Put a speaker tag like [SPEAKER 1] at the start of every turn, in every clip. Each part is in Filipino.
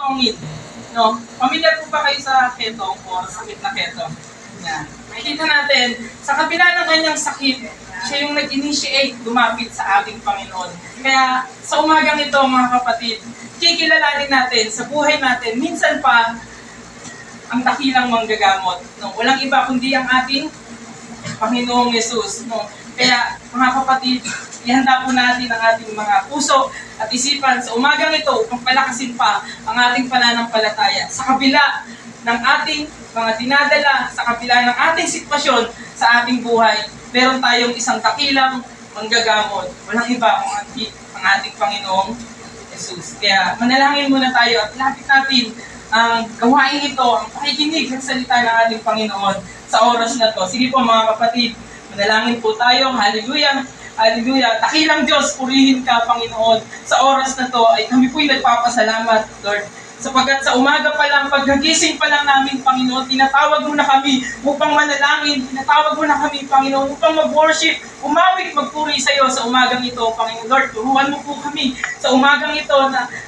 [SPEAKER 1] ketongin. No? Pamilyar po ba kayo sa ketong o sakit na ketong? Yan. Makikita natin, sa kabila ng kanyang sakit, siya yung nag-initiate lumapit sa ating Panginoon. Kaya sa umagang ito, mga kapatid, kikilalanin natin sa buhay natin, minsan pa, ang dakilang manggagamot. No? Walang iba kundi ang ating Panginoong Yesus. No? Kaya, mga kapatid, ihanda po natin ang ating mga puso at isipan sa umagang ito upang palakasin pa ang ating pananampalataya. Sa kabila ng ating mga dinadala, sa kabila ng ating sitwasyon sa ating buhay, meron tayong isang dakilang manggagamot. Walang iba kung ang ating Panginoong Jesus. Kaya manalangin muna tayo at lapit natin ang gawain ito, ang pakikinig ng salita ng ating Panginoon sa oras na to. Sige po mga kapatid, manalangin po tayo. Hallelujah! Hallelujah! Dakilang Diyos, purihin ka, Panginoon. Sa oras na to ay kami po'y nagpapasalamat, Lord. Sapagkat sa umaga pa lang, pagkagising pa lang namin, Panginoon, tinatawag mo na kami upang manalangin, tinatawag mo na kami, Panginoon, upang mag-worship, umawit, magpuri sa iyo sa umagang ito, Panginoon. Lord, turuan mo po kami sa umagang ito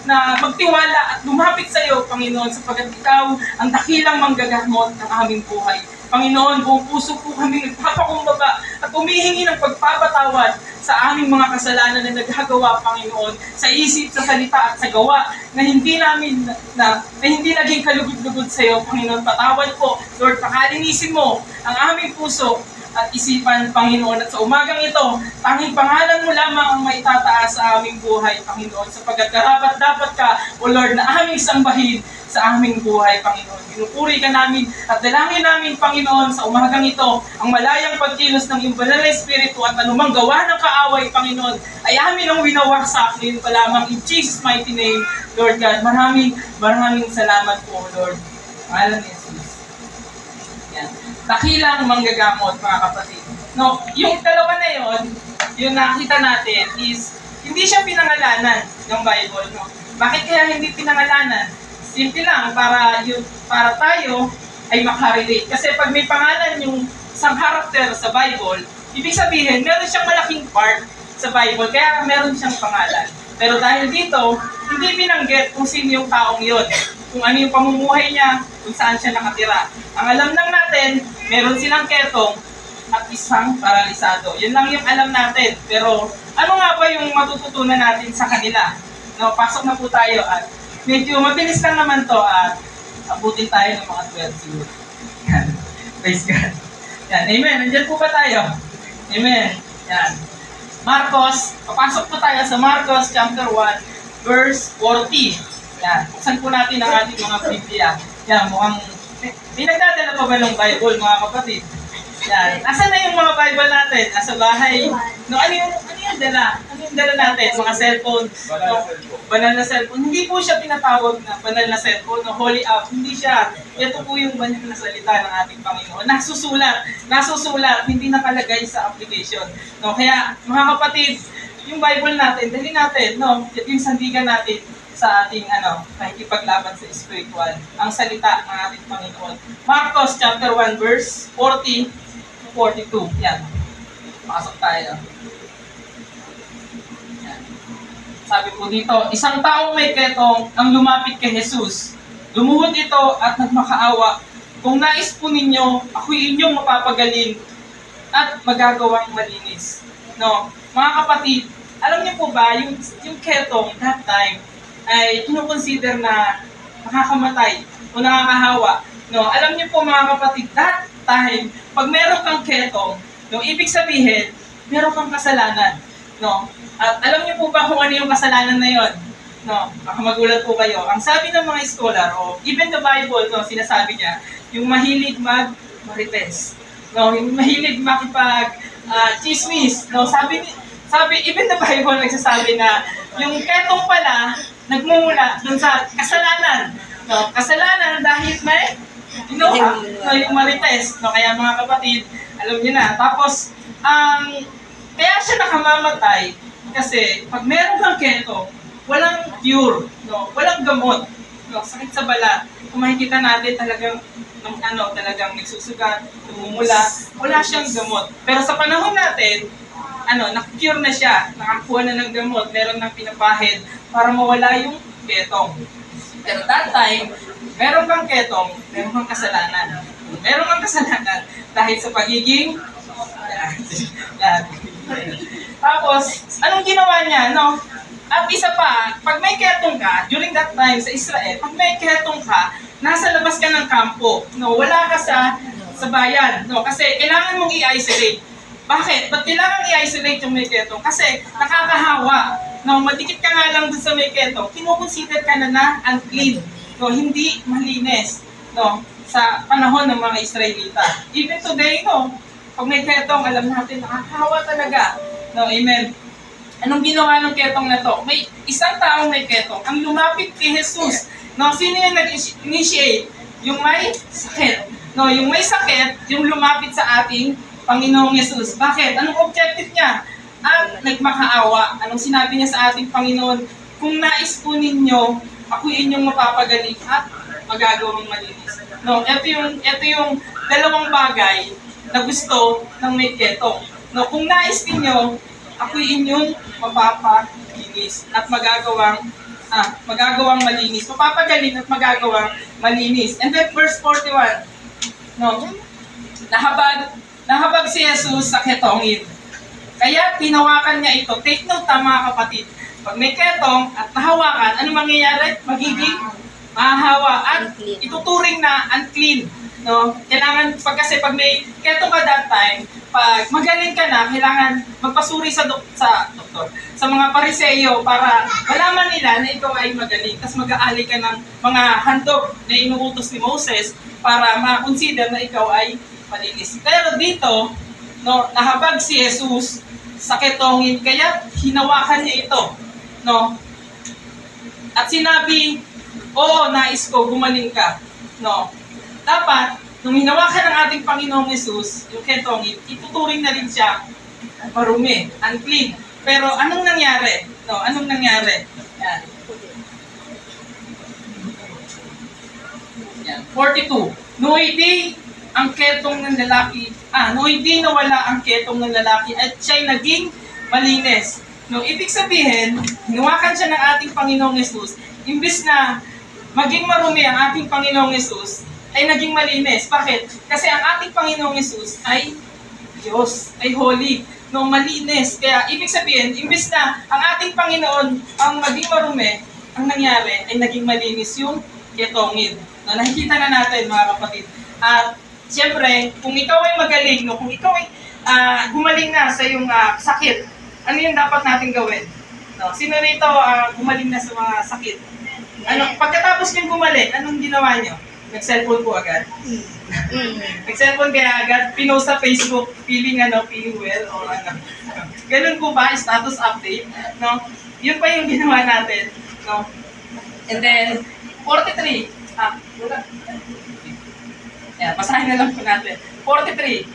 [SPEAKER 1] na magtiwala at lumapit sa iyo, Panginoon, sapagkat ikaw ang dakilang manggagamot ng aming buhay. Panginoon, buong puso po kami nagpapakumbaba at humihingi ng pagpapatawad sa aming mga kasalanan na naghagawa, Panginoon, sa isip, sa salita at sa gawa na hindi namin na hindi naging kalugod-lugod sa iyo, Panginoon. Patawad po, Lord, pakalinisin mo ang aming puso at isipan, Panginoon. At sa umagang ito, tanging pangalan mo lamang ang maitataas sa aming buhay, Panginoon, sapagkat karapat-dapat ka, O Lord, na aming sambahin sa aming buhay, Panginoon. Pinupuri ka namin at dalangin namin, Panginoon, sa umagang ito, ang malayang pagkilos ng iyong banal na Espiritu at anumang gawa ng kaaway, Panginoon, ay amin ang winawasak ngayon pa lamang in Jesus' mighty name, Lord God. Maraming salamat po, Lord. Pangalan ni Jesus. Yan. Dakilang manggagamot, mga kapatid. No, yung dalawa na yon, yung nakita natin is, hindi siya pinangalanan ng Bible. No? Bakit kaya hindi pinangalanan? Simple lang, para tayo ay makarelate. Kasi pag may pangalan yung isang karakter sa Bible, ibig sabihin, meron siyang malaking part sa Bible, kaya meron siyang pangalan. Pero dahil dito, hindi binanggit kung sino yung taong yon, kung ano yung pamumuhay niya, kung saan siya nakatira. Ang alam lang natin, meron silang ketong at isang paralisado. Yun lang yung alam natin. Pero ano nga ba yung matututunan natin sa kanila? No, pasok na po tayo at medyo mabilis lang naman to at abutin tayo ng mga 12 siguro. Yan. Praise God. Yan. Amen. Nandiyan po ba tayo? Amen. Yan. Marcos. Papasok po tayo sa Marcos chapter 1 verse 40. Yan. Buksan po natin ang ating mga Biblia. Yan. Mukhang may nagdadala pa ba ng Bible, mga kapatid? Yan. Nasaan na yung mga Bible natin? Nasa bahay. No, ano yung dala? Ano yung dala natin? Mga cellphone. No, banal na cellphone. Hindi po siya tinatawag na banal na cellphone, no, holy app. Hindi siya. Ito po yung banal na salita ng ating Panginoon. Nasusulat, hindi nakalagay sa application. No, kaya, mga kapatid, yung Bible natin, dali natin, no, yung sandigan natin sa ating nakikipaglaban sa spiritual, ang salita ng ating Panginoon. Marcos chapter 1 verse 40 42. Yan. Pasok tayo. Yan. Sabi po dito, isang taong may ketong ang lumapit kay Jesus. Lumuhod ito at nagmakaawa. Kung nais po ninyo, ako'y inyong mapapagaling at magagawang malinis. No? Mga kapatid, alam niyo po ba, yung ketong that time ay kinukonsider na nakakamatay o nakakahawa. No? Alam niyo po mga kapatid, that time, pag meron kang ketong, no, ibig sabihin, meron kang kasalanan. No? At alam niyo po ba kung ano yung kasalanan na yon? No? Baka magulat po kayo. Ang sabi ng mga scholar, o even the Bible, no, sinasabi niya, yung mahilig marites. No? Yung mahilig chismis. No? Sabi, even the Bible nagsasabi na yung ketong pala, nagmumula dun sa kasalanan. No? Kasalanan dahil may yung marites. No? Kaya mga kapatid, alam niyo na. Tapos, kaya siya nakamamatay kasi pag meron kang keto, walang cure, no? Walang gamot. No? Sakit sa balat. Kung makikita natin talagang nagsusugat, tumumula, wala siyang gamot. Pero sa panahon natin, na-cure na siya, nakakuha na ng gamot, meron ng pinapahid para mawala yung ketong. Pero that time, meron kang ketong, meron kang kasalanan. Meron kang kasalanan dahil sa pagiging yan. Tapos, anong ginawa niya, no? At isa pa, pag may ketong ka, during that time sa Israel, pag may ketong ka, nasa labas ka ng kampo, no? Wala ka sa bayan, no? Kasi kailangan mong i-isolate. Bakit? Ba't kailangan i-isolate yung may ketong? Kasi nakakahawa. No, madikit ka nga lang dun sa may ketong, kinukonsider ka na unclean. No, hindi malinis. No, sa panahon ng mga Israelita. Even today, no, pag may ketong, alam natin, nakakahawa talaga. No, amen. Anong ginawa ng ketong na to? May isang taong may ketong, ang lumapit kay Jesus. No, sino yung nag-initiate? Yung may sakit. No, yung may sakit, yung lumapit sa ating Panginoong Jesus. Bakit? Anong objective niya? At nagmakaawa. Anong sinabi niya sa ating Panginoon? Kung nais po ninyo, ako inyong mapapagaling at magagawang malinis. No, ito yung dalawang bagay na gusto ng may ketong. No, kung nais ninyo, ako inyong mapapalinis at magagawang malinis. Mapapagaling at magagawang malinis. And then verse 41. No, nahabag si Jesus sa ketongin. Kaya tinawakan niya ito. Take note mga kapatid. Pag may ketong at nahawakan, ano mangyayari? Magiging mahahawa at ituturing na unclean. No? Kailangan, pag may ketong ka that time, pag magaling ka na, kailangan magpasuri sa doktor, sa mga pariseyo para malaman nila na ikaw ay magaling. Tapos mag-aali ka ng mga handog na inuutos ni Moses para ma-consider na ikaw ay malinis. Pero dito, no, nahabag si Jesus sa ketongin, kaya hinawakan niya ito. No? At sinabi, oo, nais ko, gumaling ka. No? Dapat, nung hinawakan ng ating Panginoong Jesus, yung ketongin, ituturing na rin siya marumi, unclean. Pero anong nangyari? No, anong nangyari? Yan. Yan. 42. No, hindi ang ketong ng lalaki, no, hindi nawala ang ketong ng lalaki at siya'y naging malinis. No, ibig sabihin, hinawakan siya ng ating Panginoong Jesus, imbis na maging marumi ang ating Panginoong Jesus, ay naging malinis. Bakit? Kasi ang ating Panginoong Jesus ay Diyos, ay holy, no, malinis. Kaya ibig sabihin, imbis na ang ating Panginoon ang maging marumi, ang nangyari ay naging malinis yung ketongin. No, nakikita na natin mga kapatid. At siyempre, kung ikaw ay magaling, no, kung ikaw ay gumaling na sa iyong sakit, ano yung dapat natin gawin? No, sino rito gumaling na sa mga sakit? Ano, pagkatapos niyong gumaling, anong ginawa niyo? Nag-cellphone po agad? Nag-cellphone kaya agad, pinost sa Facebook, feeling well, o ano. Ganun po ba, status update? No? Yun pa yung ginawa natin. No? And then, 43. Yan, basahin na lang po natin. 43.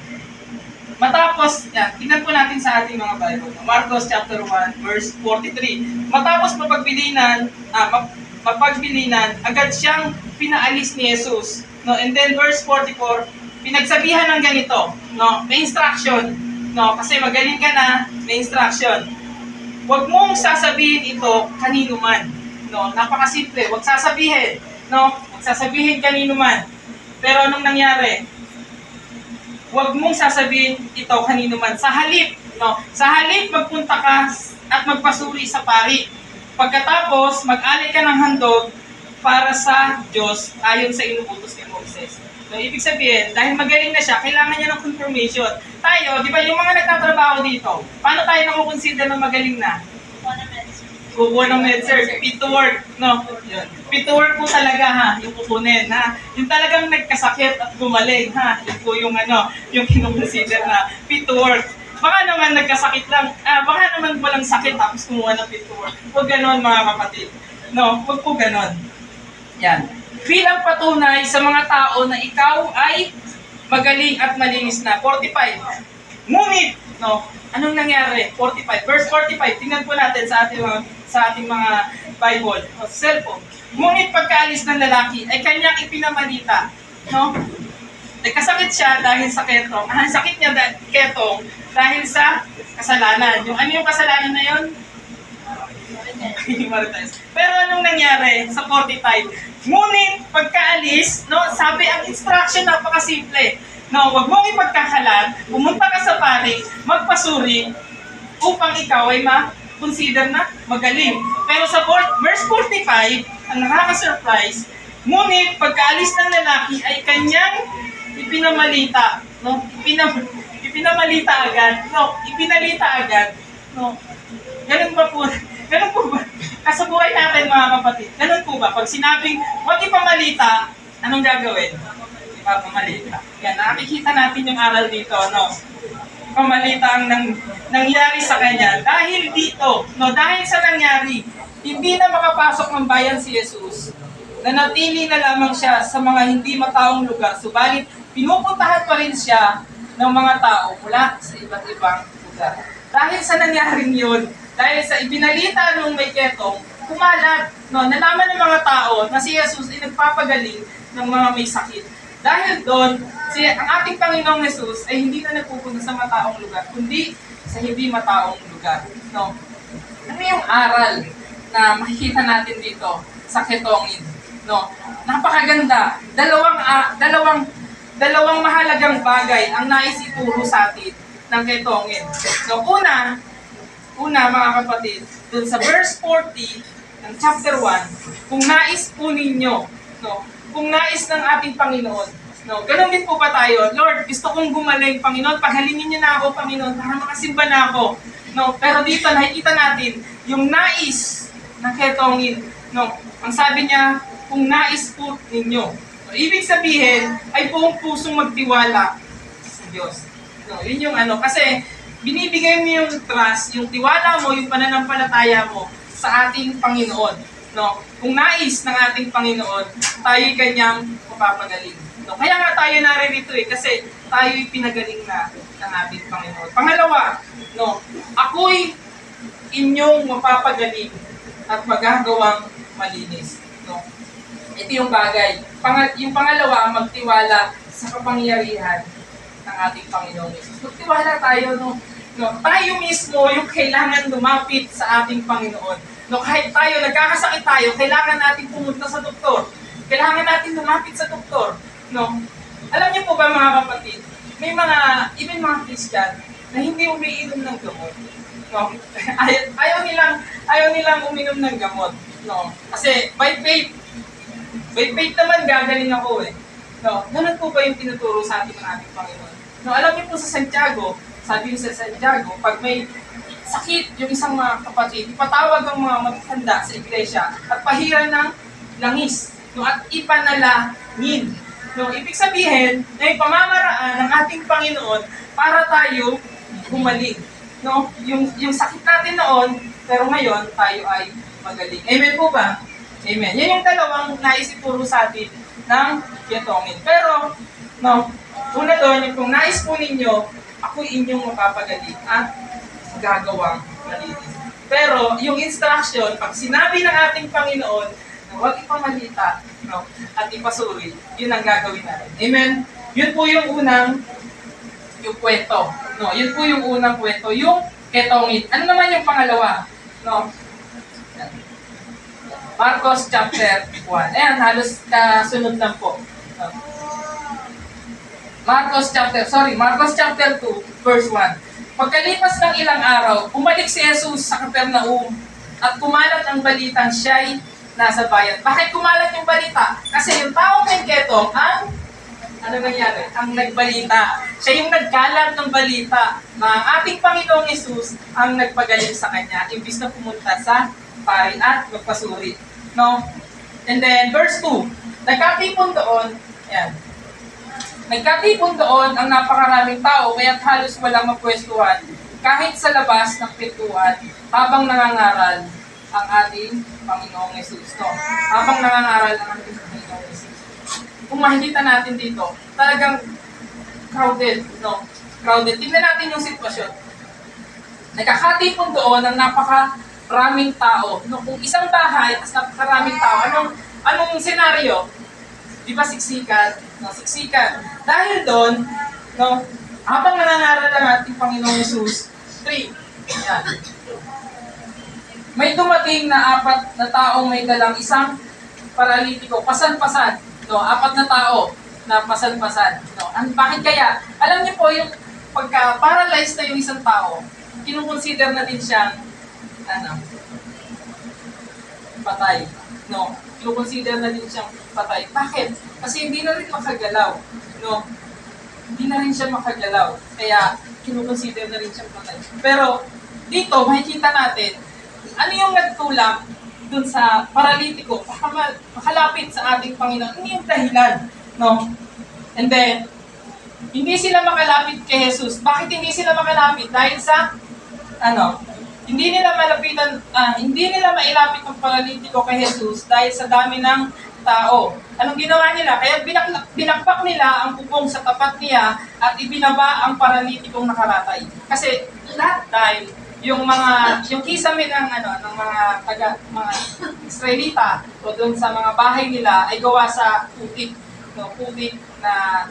[SPEAKER 1] Matapos, yan, tingnan po natin sa ating mga Bible. Marcos chapter 1, verse 43. Matapos mapagbilinan, agad siyang pinaalis ni Jesus. No? And then verse 44, pinagsabihan ng ganito. No? May instruction. No? Kasi magaling ka na, may instruction. Huwag mong sasabihin ito kanino man. No? Napakasimple, huwag sasabihin. No? Huwag sasabihin kanino man. Pero anong nangyari? Huwag mong sasabihin ito kanino man. Sa halip, no? Sa halip, magpunta ka at magpasuri sa pari. Pagkatapos, mag-alay ka ng handog para sa Diyos ayon sa inuutos ni Moses. So, ibig sabihin, dahil magaling na siya, kailangan niya ng confirmation. Tayo, di ba, yung mga nagtatrabaho dito, paano tayo nakukonsider na magaling na? Kukuha ng med-cert, fit to work, no? Yun. Fit to work po talaga, ha? Yung kukunin, ha? Yung talagang nagkasakit at gumaling, ha? Yun po yung yung kinukonsider na fit to work. Baka naman nagkasakit lang, baka naman walang sakit tapos kumuha ng fit to work. Huwag ganon mga kapatid. No, huwag po ganon. Yan. Bilang patunay sa mga tao na ikaw ay magaling at malinis na. 45. Ngunit, no, anong nangyari? 45. Verse 45. Tingnan po natin sa ating mga Bible o cellphone. Ngunit pagkaalis ng lalaki ay kanyang ipinamalita. No? Nagkasakit siya dahil sa ketong. Ang sakit niya ketong dahil sa kasalanan. Yung ano yung kasalanan na yun? Pero anong nangyari sa 45? Ngunit pagkaalis, no, sabi ang instruction napakasimple. No, wag mong ipagkakalat, pumunta ka sa pari, magpasuri, upang ikaw ay ma-consider na magaling. Pero sa verse 45, ang nakaka-surprise, ngunit pagkaalis ng lalaki ay kanyang ipinamalita. No? Ipinamalita agad. No? Ipinalita agad. No? Ganun ba po? Ganun po ba? Kasabuhay natin mga kapatid. Ganun po ba? Pag sinabing huwag ipamalita, anong gagawin? Ipamalita. Yan, nakikita natin yung aral dito. No? Pamalita ang nangyari sa kanya. Dahil dito, no, dahil sa nangyari, hindi na makapasok ng bayan si Jesus. Nanatili na lamang siya sa mga hindi mataong lugar. Subalit, pinupuntahan pa rin siya ng mga tao mula sa iba't ibang lugar. Dahil sa nangyaring yun, dahil sa ibinalita nung may ketong, kumalat, no, nalaman ng mga tao na si Jesus ay nagpapagaling ng mga may sakit. Dahil doon, ang ating Panginoong Jesus ay hindi na nagpupunta sa mataong lugar, kundi sa hindi mataong lugar. No? Ano yung aral na makikita natin dito sa ketongin? No? Napakaganda. Dalawang mahalagang bagay ang nais ituro sa atin ng ketongin. So, una mga kapatid, dun sa verse 40 ng chapter 1, kung nais po ninyo, no, kung nais ng ating Panginoon, no, ganun din po ba tayo? Lord, gusto kong gumaling, Panginoon, pahalingin niyo na ako, Panginoon, para makasimba na ako. No, pero dito nakikita natin yung nais ng ketongin. No, ang sabi niya, kung nais po ninyo. So, ibig sabihin ay buong pusong magtiwala sa Diyos. No, yun yung kasi binibigay mo yung trust, yung tiwala mo, yung pananampalataya mo sa ating Panginoon. No, kung nais ng ating Panginoon, tayo'y kanyang mapapagaling. No, kaya nga tayo naririto kasi tayo'y pinagaling na ng ating Panginoon. Pangalawa, no, ako'y inyong mapapagaling at magagawang malinis. No, ito yung bagay. Yung pangalawa, magtiwala sa kapangyarihan ng ating Panginoon Jesus. Magtiwala tayo, no, tayo mismo yung kailangan lumapit sa ating Panginoon. No, kahit tayo, nagkakasakit tayo, kailangan natin pumunta sa doktor. Kailangan natin lumapit sa doktor. No? Alam niyo po ba mga kapatid, may even mga Christian na hindi umiinom ng gamot. No? ayaw nilang uminom ng gamot. No? Kasi by faith naman gagaling ako eh. No? Ganun po ba yung tinuturo sa atin ng ating Panginoon? No, alam niyo po sa Santiago, sabi niyo sa Santiago, pag may sakit yung isang mga kapatid, ipatawag ang mga matatanda sa iglesia at pahiran ng langis, no, at ipanalangin. No, ibig sabihin na yung pamamaraan ng ating Panginoon para tayo gumaling. No, yung sakit natin noon, pero ngayon tayo ay magaling. Amen po ba? Amen. Yan yung dalawang naisipuro sa atin ng ketongin. Pero, no, una doon, yung kung nais po ninyo, ako inyong mapapagaling at gagawang malinis. Pero, yung instruction, pag sinabi ng ating Panginoon na huwag ipamalita, no, at ipasuri, yun ang gagawin natin. Amen? Yun po yung yung kwento. No, yun po yung unang kwento, yung ketongin. Ano naman yung pangalawa? No? Marcos chapter 1. Ayan, halos kasunod lang po. No? Marcos chapter 2, verse 1. Pagkalipas ng ilang araw, bumalik si Jesus sa Capernaum at kumalat ang balitang siya'y nasa bayan. Bakit kumalat yung balita? Kasi yung taong may ketong ano nangyari? Ang nagbalita. Siya yung nagkalat ng balita na ating Panginoong Jesus ang nagpagaling sa kanya imbis na pumunta sa pari at magpasuri. No? And then, verse 2. Nagkatipon doon ang napakaraming tao kaya't halos walang mapwestuhan kahit sa labas ng pintuan habang nangangaral ang ating Panginoong Jesus. No? Habang nangangaral ang ating Panginoong Jesus. Kung makikita natin dito, talagang crowded. No? Crowded. Tingnan natin yung sitwasyon. Nagkakatipon doon ang napakaraming tao. No? Kung isang bahay at napakaraming tao, anong senaryo? Di ba siksikan? No, siksikan. Dahil doon, no, habang nangangaral ang ating Panginoong Jesus, 3. Yan. may dumating na 4 na taong may dalang isang paralitiko, pasan-pasan. No, 4 na tao na pasan-pasan. No, bakit kaya? Alam niyo po, yung pagka-paralyzed na yung isang tao, kinukonsider na din siyang patay. No, kinukonsider na din siyang patay. Bakit? Kasi hindi na rin makagalaw. No, hindi na rin siya makagalaw. Kaya, kinukonsider na rin siyang patay. Pero, dito, makikita natin, ano yung nagtulak dun sa paralitiko, makalapit sa ating Panginoon. Ano yung dahilan? No? And then, hindi sila makalapit kay Jesus. Bakit hindi sila makalapit? Dahil sa, hindi nila mailapit ang paralitiko kay Jesus dahil sa dami ng tao. Anong ginawa nila? Kaya binakpak nila ang bubong sa tapat niya at ibinaba ang paralitikong nakaratay. Kasi lahat dahil yung kisame ng mga Israelita o doon sa mga bahay nila ay gawa sa putik, putik na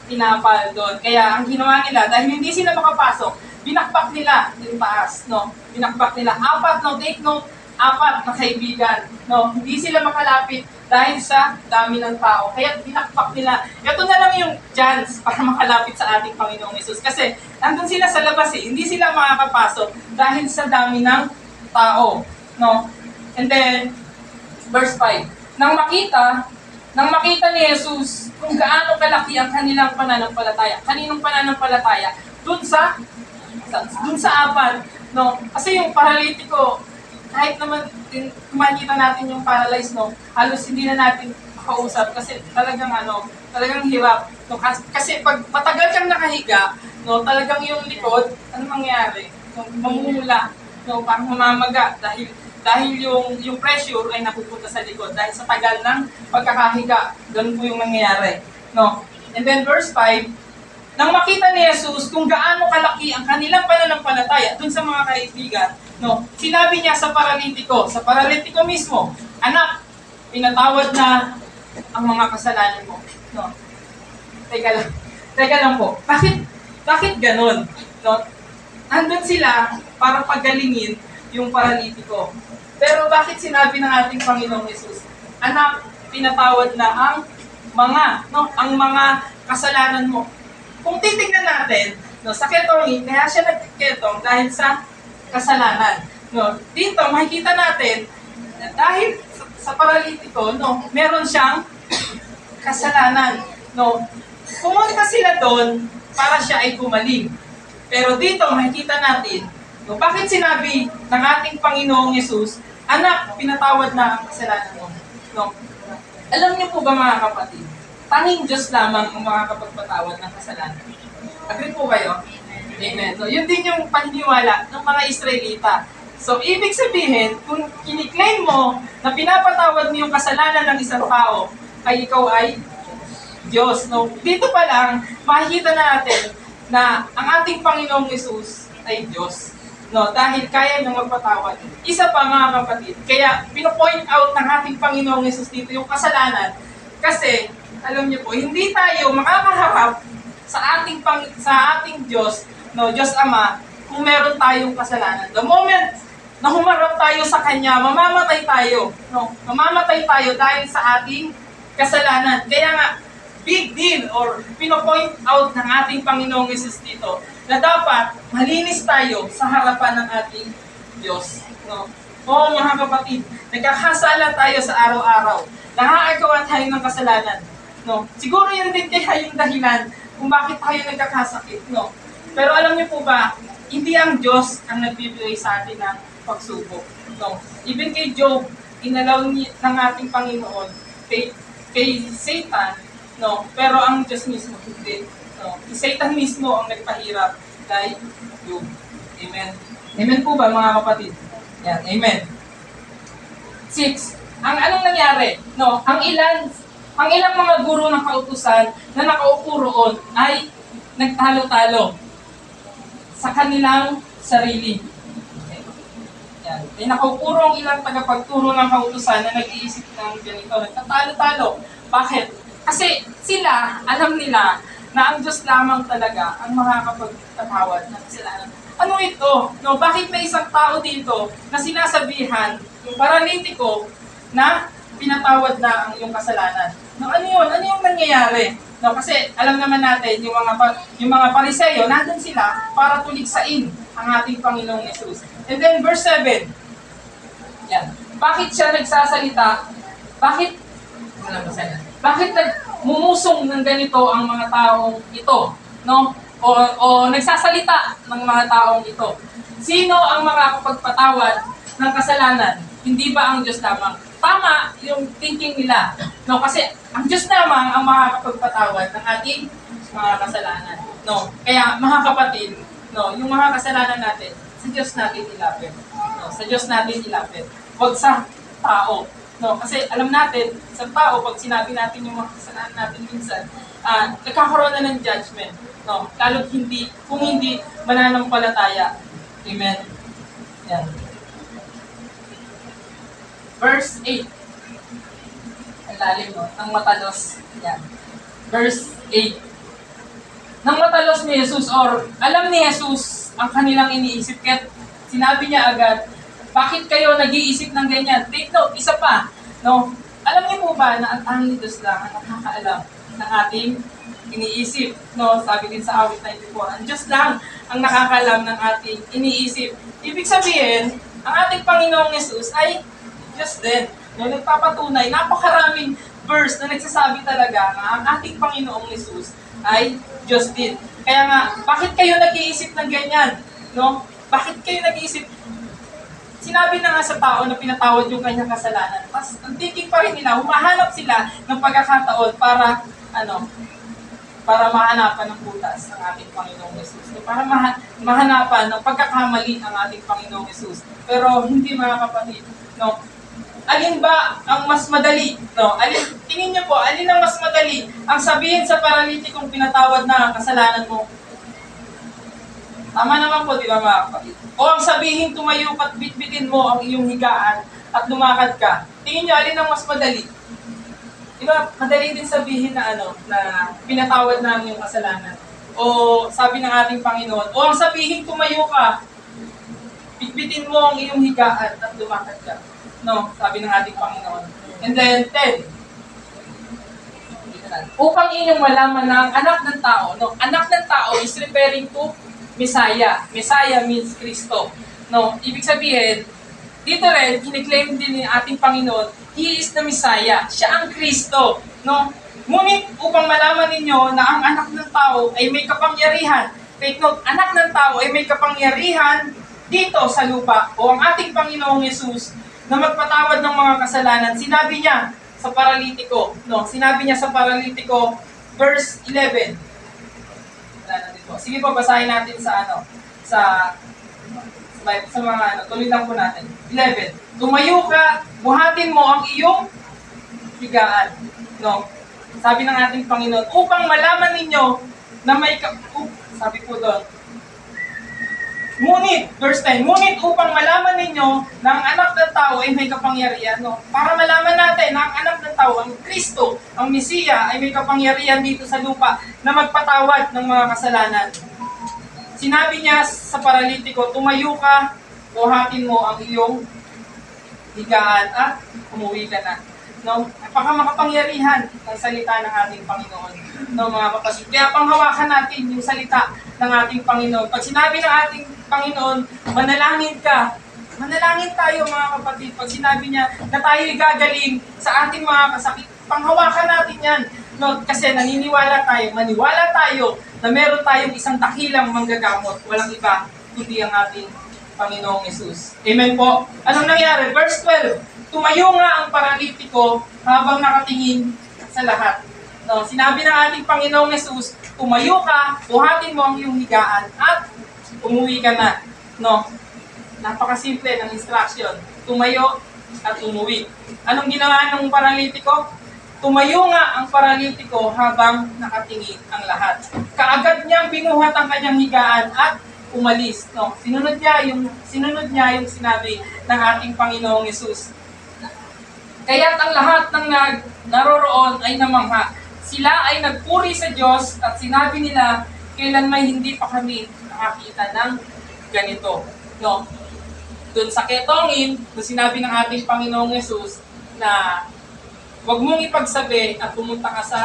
[SPEAKER 1] tinapal doon. Kaya ang ginawa nila, dahil hindi sila makapasok, binakpak nila yung taas, binakpak nila. 4, take note, 4 na kaibigan, hindi sila makalapit dahil sa dami ng tao. Kaya binakpak nila. Ito na lang yung chance para makalapit sa ating Panginoong Hesus. Kasi nandun sila sa labas hindi sila makakapasok dahil sa dami ng tao. And then, verse 5. Nang makita ni Jesus kung gaano kalaki ang kanilang pananampalataya. Kaninong pananampalataya? Dun sa 4. Kasi yung paralitiko, kahit naman makikita natin yung paralyzed, halos hindi na natin makausap kasi talagang hirap. Kasi pag matagal kang nakahiga, talagang yung likod, ano mangyayari? Mamumula, parang mamamaga dahil yung pressure ay napupunta sa likod dahil sa tagal ng pagkakahiga. Ganun po yung nangyayari. And then verse 5, nang makita ni Jesus kung gaano kalaki ang kanilang pananampalataya dun sa mga kaibigan, sinabi niya sa paralitiko mismo, anak, pinatawad na ang mga kasalanan mo. Teka lang po. Bakit ganun? Andun sila para pagalingin yung paralitiko. Pero bakit sinabi ng ating Panginoong Hesus, anak, pinatawad na ang mga kasalanan mo. Kung titignan natin, sa ketongin, kaya siya nag-ketong dahil sa kasalanan. Dito, makikita natin, dahil sa paralitiko, meron siyang kasalanan. Pumunta sila doon para siya ay gumaling. Pero dito, makikita natin, bakit sinabi ng ating Panginoong Hesus, anak, pinatawad na ang kasalanan mo. Alam niyo po ba mga kapatid, tanging Diyos lamang ang makakapagpatawad ng kasalanan. Agree po kayo? Amen. Yun din yung paniniwala ng mga Israelita. So, ibig sabihin, kung kiniklaim mo na pinapatawad mo yung kasalanan ng isang tao, ay ikaw ay Diyos. Dito pa lang, makikita na natin na ang ating Panginoong Hesus ay Diyos. Dahil kaya niyang magpatawad. Isa pa mga kapatid, kaya pinopoint out ng ating Panginoong Hesus dito yung kasalanan. Kasi, alam niyo po, hindi tayo makakaharap sa ating Diyos, Diyos Ama, kung meron tayong kasalanan. The moment na humarap tayo sa Kanya, mamamatay tayo. Mamamatay tayo dahil sa ating kasalanan. Kaya nga, big deal or pinopoint out ng ating Panginoong Hesus dito na dapat malinis tayo sa harapan ng ating Diyos. Oo mga kapatid, nagkakasala tayo sa araw-araw. Nakakagawa tayo ng kasalanan. Siguro yun din kaya yung dahilan kung bakit tayo nagkakasakit. Pero alam niyo po ba, hindi ang Diyos ang nagbibigay sa atin ng pagsubok. Even kay Job, inalaw ng ating Panginoon kay Satan, pero ang Diyos mismo hindi. Si Satan mismo ang nagpahirap kay Job. Amen. Amen po ba mga kapatid? Yan, amen. 6. Ang anong nangyari? Ang ilang mga guro ng kautusan na nakaupo roon ay nagtalo-talo sa kanilang sarili. Okay. Yan. Ay nakaupo ang ilang tagapagturo ng kautusan na nag-iisip ng ganito. Nagtatalo-talo. Bakit? Kasi sila, alam nila na ang Diyos lamang talaga ang makakapagpatawad ng kasalanan. ano ito? No, bakit may isang tao dito na sinasabihan yung paralitiko na pinatawad na ang iyong kasalanan? No, ano yun? Ano yung nangyayari? No, kasi alam naman natin yung mga Pariseyo, nandun sila para tuligsain ang ating Panginoong Yesus. And then verse 7. Yan. Bakit siya nagsasalita? Bakit nagmumusong ng ganito ang mga taong ito? No? O nagsasalita ng mga taong ito? Sino ang makakapagpatawad ng kasalanan? Hindi ba ang Diyos lamang? Tama yung thinking nila. No? Kasi ang Diyos lamang ang makakapagpatawad ng ating mga kasalanan. No? Kaya mga kapatid, no, yung mga kasalanan natin, sa Diyos natin ilapit. No? Sa Diyos natin ilapit. Huwag sa tao. No, kasi alam natin, sa tao, pag sinabi natin yung mga kasalanan natin minsan, nagkakaroon na ng judgment. No, lalo't kung hindi mananampalataya. Amen. Yan. Verse 8. Ang lalim, no? Nang matalos. Yan. Verse 8. Nang matalos ni Jesus, or alam ni Jesus ang kanilang iniisip, kaya sinabi niya agad, bakit kayo nag-iisip ng ganyan? Take note, isa pa. No? Alam niyo po ba na ang tanging Diyos lang ang nakakaalam ng ating iniisip? No? Sabi din sa awit 94, ang Diyos lang ang nakakaalam ng ating iniisip. Ibig sabihin, ang ating Panginoong Yesus ay Diyos din. No? Nagpapatunay, napakaraming verse na nagsasabi talaga na ang ating Panginoong Yesus ay Diyos din. Kaya nga, bakit kayo nag-iisip ng ganyan? No? Bakit kayo nag-iisip? Sinabi na nga sa tao na pinatawad yung kanyang kasalanan. Mas ang thinking pa rin nila, humahanap sila ng pagkakataon para mahanapan ng butas ng ating Panginoong Yesus. Para mahanapan ng pagkakamali ng ating Panginoong Yesus. Pero hindi, mga kapatid, no? Alin ba ang mas madali? No? Tingin niyo po, alin ang mas madali? Ang sabihin sa paralitikong pinatawad na ang kasalanan mo? Tama naman po, di ba, mga kapatid? O ang sabihin, tumayo at bitbitin mo ang iyong higaan at lumakad ka. Tingin nyo, alin ang mas madali? Di ba, madali din sabihin na na pinatawad na ang iyong kasalanan. O sabi ng ating Panginoon, o ang sabihin, tumayo ka, bitbitin mo ang iyong higaan at lumakad ka. No, sabi ng ating Panginoon. And then, 10. Upang inyong malaman na ang anak ng tao, no, anak ng tao is referring to Messiah. Messiah means Kristo. No, ibig sabihin, dito rin, kiniklaim din ni ating Panginoon, He is the Messiah. Siya ang Kristo. No? Ngunit upang malaman ninyo na ang anak ng tao ay may kapangyarihan. Take note, anak ng tao ay may kapangyarihan dito sa lupa. O ang ating Panginoong Yesus na magpatawad ng mga kasalanan. Sinabi niya sa paralitiko. No? Sinabi niya sa paralitiko, verse 11. Sige po, basahin natin sa mga tuloy lang po natin. 11. Tumayo ka, buhatin mo ang iyong higaan. No? Sabi ng ating Panginoon, upang malaman ninyo na sabi po doon, ngunit, verse 10, ngunit upang malaman ninyo na ang anak ng tao ay may kapangyarihan. No? Para malaman natin na ang anak ng tao, ang Kristo, ang Mesiya, ay may kapangyarihan dito sa lupa na magpatawad ng mga kasalanan. Sinabi niya sa paralitiko, tumayo ka, buhatin mo ang iyong higaan at umuwi ka na. No? Napaka-makapangyarihan ng salita ng ating Panginoon. No, mga kapatid. Kaya panghawakan natin yung salita ng ating Panginoon. Pag sinabi ng ating Panginoon, manalangin ka. Manalangin tayo, mga kapatid. Pag sinabi niya na tayo'y gagaling sa ating mga kasakit, panghawakan natin yan. No, kasi maniwala tayo na meron tayong isang dakilang manggagamot. Walang iba, kundi ang ating Panginoong Yesus. Amen po. Anong nangyari? Verse 12. Tumayo nga ang paralitiko habang nakatingin sa lahat. No, sinabi ng ating Panginoong Yesus, tumayo ka, buhatin mo ang iyong higaan at umuwi ka na. No? Napakasimple ng instruction. Tumayo at umuwi. Anong ginawa ng paralitiko? Tumayo nga ang paralitiko habang nakatingin ang lahat. Kaagad niyang binuhat ang kanyang higaan at umalis. No? Sinunod niya yung sinabi ng ating Panginoong Yesus. Kaya't ang lahat ng naroroon ay namangha. Sila ay nagpuri sa Diyos at sinabi nila, kailan may hindi pa kami nakakita ng ganito. No? Doon sa ketongin, doon sinabi ng ating Panginoong Yesus na huwag mong ipagsabi at pumunta ka sa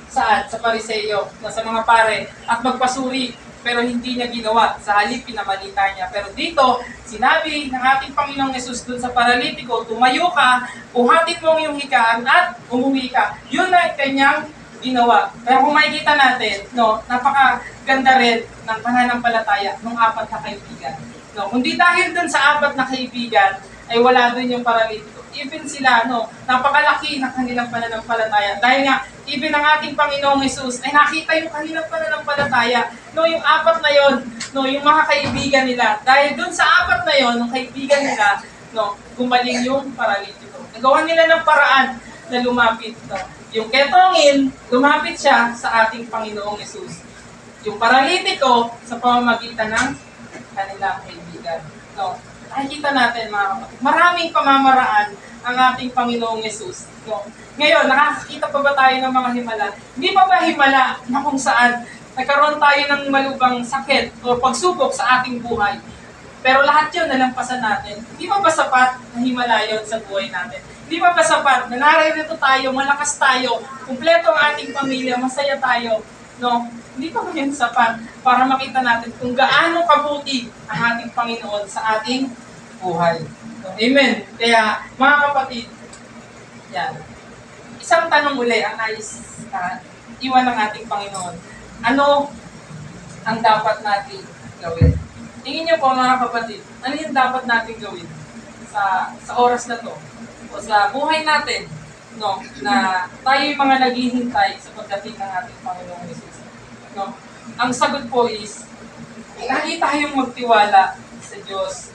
[SPEAKER 1] saan? Sa Pariseo, sa mga pare, at magpasuri. Pero hindi niya ginawa. Sa halip, pinamalita niya. Pero dito, sinabi ng ating Panginoong Yesus doon sa paralitiko, tumayo ka, buhatin mo yung higaan at umuwi ka. Yun na kanyang ginawa. Kaya kung makikita natin, no, napakaganda rin ng pananampalataya ng apat na kaibigan. No, kundi dahil dun sa apat na kaibigan, ay wala dun yung paralitiko. Even sila, no, napakalaki ng kanilang pananampalataya. Dahil nga, even ang ating Panginoong Hesus ay nakita yung kanilang pananampalataya. No, yung apat na yon, no, yung mga kaibigan nila. Dahil dun sa apat na yon, ng kaibigan nila, no, gumaling yung paralitiko. Nagawa nila ng paraan na lumapit. No. Yung ketongin, lumapit siya sa ating Panginoong Hesus. Yung paralitiko, sa pamamagitan ng kanilang kaibigan. No. Nakikita natin mga kapatid, maraming pamamaraan ang ating Panginoong Yesus. No? Ngayon, nakakakita pa ba tayo ng mga himala? Hindi pa ba himala na kung saan nagkaroon tayo ng malubang sakit o pagsubok sa ating buhay? Pero lahat yun nalampasan natin. Hindi pa ba sapat na himala yun sa buhay natin? Hindi pa ba sapat na naririto tayo, malakas tayo, kumpleto ang ating pamilya, masaya tayo? No? Hindi pa ba yun sapat para makita natin kung gaano kabuti ang ating Panginoon sa ating buhay. So, amen. Kaya, mga kapatid, yan. Isang tanong uli ang nais iwan ng ating Panginoon. Ano ang dapat natin gawin? Tingin niyo po mga kapatid, ano yung dapat natin gawin sa oras na to? O sa buhay natin, no, na tayo yung mga naghihintay sa pagdating ng ating Panginoong Jesus. No? Ang sagot po is, lagi tayong magtiwala sa Diyos,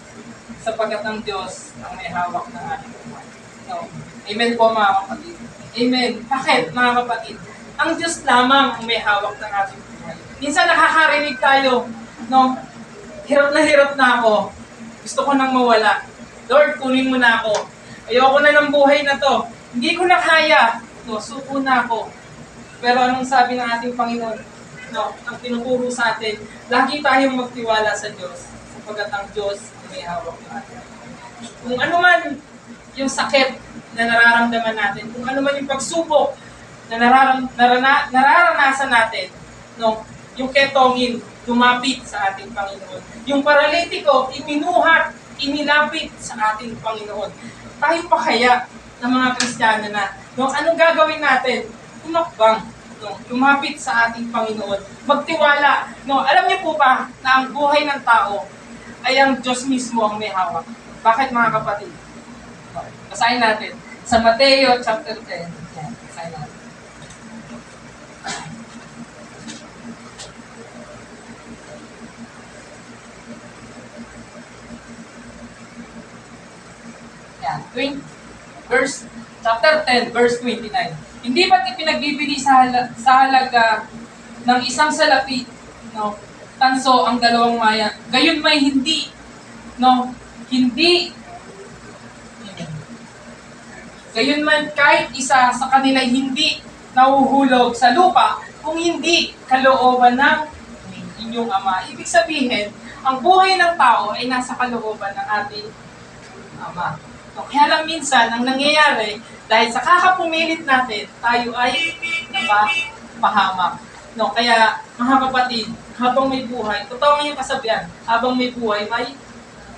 [SPEAKER 1] sapagkat ang Diyos ang may hawak ng ating buhay. No? Amen po mga kapatid. Amen. Bakit mga kapatid? Ang Diyos lamang ang may hawak ng ating buhay. Minsan nakakarinig tayo, no? Hirap na ako. Gusto ko nang mawala. Lord, kunin mo na ako. Ayoko na ng buhay na to. Hindi ko na kaya. No, suko na ako. Pero anong sabi ng ating Panginoon? No, ang tinuturo sa atin, lagi tayong magtiwala sa Diyos sapagkat ang Diyos ang may hawak natin. Kung ano man yung sakit na nararamdaman natin, kung ano man yung pagsubok na nararanasan natin, no, yung ketongin, lumapit sa ating Panginoon. Yung paralitiko, ibinuhat, inilapit sa ating Panginoon. Tayo pa kaya ng mga Kristiyano na, no, anong gagawin natin? Tumakbang. No, lumapit sa ating Panginoon. Magtiwala. No, alam niyo po ba na ang buhay ng tao ay ang Diyos mismo ang may hawak? Bakit mga kapatid? No, basahin natin. Sa Mateo chapter 10. Yan, basahin natin. Yan, chapter 10, verse 29. Hindi ba't ipinagbibili sa halaga ng isang salapi, no, tanso ang dalawang maya? Gayon may hindi, no, hindi, gayon man kahit isa sa kanila hindi nahuhulog sa lupa kung hindi kalooban ng inyong Ama. Ibig sabihin, ang buhay ng tao ay nasa kalooban ng ating Ama. No, kaya lang minsan, ang nangyayari, dahil sa kakapumilit natin, tayo ay napapahamak. No, kaya, mga kapatid, habang may buhay, totoo nga yung kasabihan, habang may buhay, may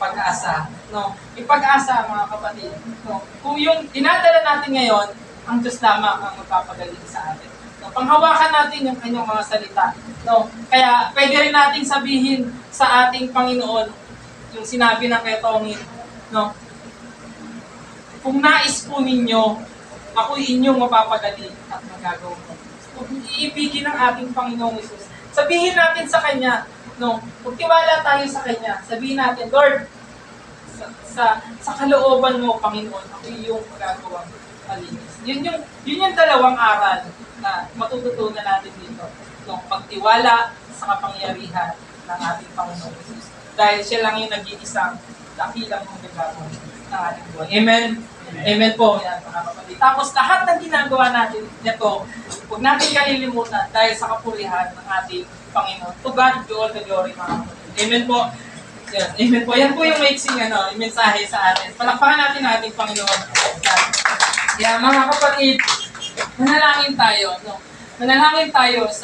[SPEAKER 1] pag-asa. No, may pag-asa, mga kapatid. No, kung yung dinadala natin ngayon, ang Diyos lamang ang magpapagaling sa atin. No, panghawakan natin yung kanyang mga salita. No, kaya, pwede rin nating sabihin sa ating Panginoon, yung sinabi ng ketongin, no, kung nais po ninyo, ako'y inyong mapapadali at magagawa ko. Kung iibigin ng ating Panginoong Hesus, sabihin natin sa Kanya, no, kung tiwala tayo sa Kanya, sabihin natin, Lord, sa kalooban mo, Panginoon, ako'y iyong magagawa malinis. Yun yung dalawang aral na matututunan natin dito. No, pagtiwala sa kapangyarihan ng ating Panginoong Hesus. Dahil siya lang yung nag-iisang dakilang magagawa ng ating buhay. Amen? Amen po. Yan, mga kapatid. Tapos lahat ng ginagawa natin nito, huwag natin kalilimutan dahil sa kapurihan ng ating Panginoon. To God be all the glory, mga kapatid. Amen po. Yan. Amen po. Yan po yung maiksing yung mensahe sa atin. Palakpakan natin ang ating Panginoon. Yan. Mga kapatid, manalangin tayo. No? Manalangin tayo sa